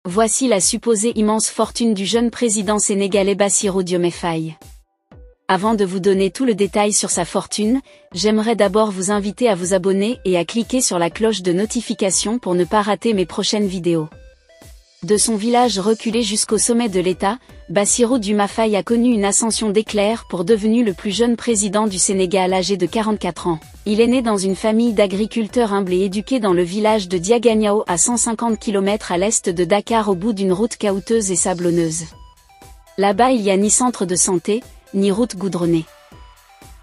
Voici la supposée immense fortune du jeune président sénégalais Bassirou Diomaye Faye. Avant de vous donner tout le détail sur sa fortune, j'aimerais d'abord vous inviter à vous abonner et à cliquer sur la cloche de notification pour ne pas rater mes prochaines vidéos. De son village reculé jusqu'au sommet de l'État, Bassirou Diomaye Faye a connu une ascension d'éclair pour devenir le plus jeune président du Sénégal âgé de 44 ans. Il est né dans une famille d'agriculteurs humbles et éduqué dans le village de Diaganiao à 150 km à l'est de Dakar au bout d'une route caouteuses et sablonneuse. Là-bas il n'y a ni centre de santé, ni route goudronnée.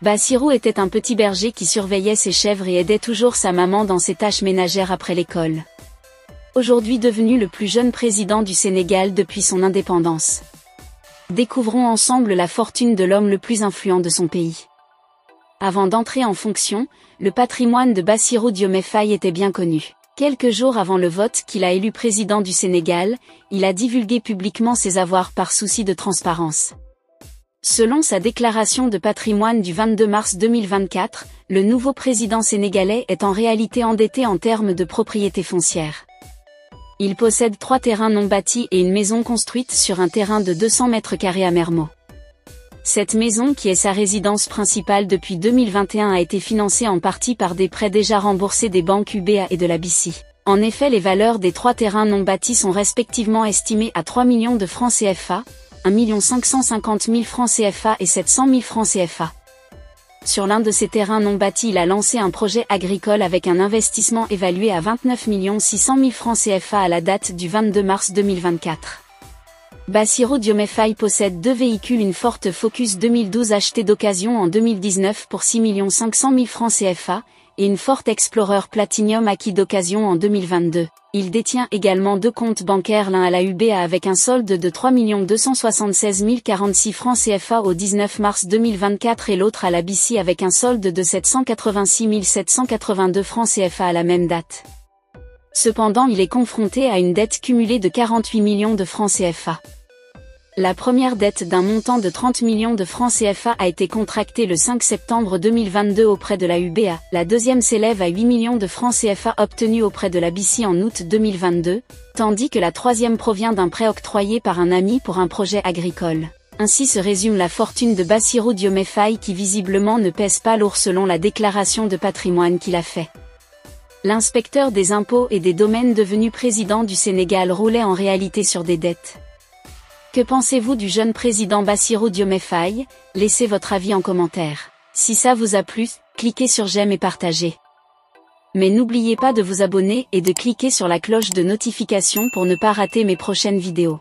Bassirou était un petit berger qui surveillait ses chèvres et aidait toujours sa maman dans ses tâches ménagères après l'école. Aujourd'hui devenu le plus jeune président du Sénégal depuis son indépendance. Découvrons ensemble la fortune de l'homme le plus influent de son pays. Avant d'entrer en fonction, le patrimoine de Bassirou Diomaye Faye était bien connu. Quelques jours avant le vote qu'il a élu président du Sénégal, il a divulgué publiquement ses avoirs par souci de transparence. Selon sa déclaration de patrimoine du 22 mars 2024, le nouveau président sénégalais est en réalité endetté en termes de propriété foncière. Il possède 3 terrains non bâtis et une maison construite sur un terrain de 200 mètres carrés à Mermoz. Cette maison qui est sa résidence principale depuis 2021 a été financée en partie par des prêts déjà remboursés des banques UBA et de la BICI. En effet, les valeurs des 3 terrains non bâtis sont respectivement estimées à 3 millions de francs CFA, 1 550 000 francs CFA et 700 000 francs CFA. Sur l'un de ces terrains non bâtis, il a lancé un projet agricole avec un investissement évalué à 29 600 000 francs CFA à la date du 22 mars 2024. Bassirou Diomaye Faye possède 2 véhicules, une Ford Focus 2012 achetée d'occasion en 2019 pour 6 500 000 francs CFA, et une Ford Explorer Platinum acquis d'occasion en 2022. Il détient également 2 comptes bancaires, l'un à la UBA avec un solde de 3 276 046 francs CFA au 19 mars 2024 et l'autre à la BICI avec un solde de 786 782 francs CFA à la même date. Cependant, il est confronté à une dette cumulée de 48 millions de francs CFA. La première dette d'un montant de 30 millions de francs CFA a été contractée le 5 septembre 2022 auprès de la UBA, la deuxième s'élève à 8 millions de francs CFA obtenus auprès de la BICI en août 2022, tandis que la troisième provient d'un prêt octroyé par un ami pour un projet agricole. Ainsi se résume la fortune de Bassirou Diomaye Faye qui visiblement ne pèse pas lourd selon la déclaration de patrimoine qu'il a fait. L'inspecteur des impôts et des domaines devenu président du Sénégal roulait en réalité sur des dettes. Que pensez-vous du jeune président Bassirou Diomaye Faye? Laissez votre avis en commentaire. Si ça vous a plu, cliquez sur j'aime et partagez. Mais n'oubliez pas de vous abonner et de cliquer sur la cloche de notification pour ne pas rater mes prochaines vidéos.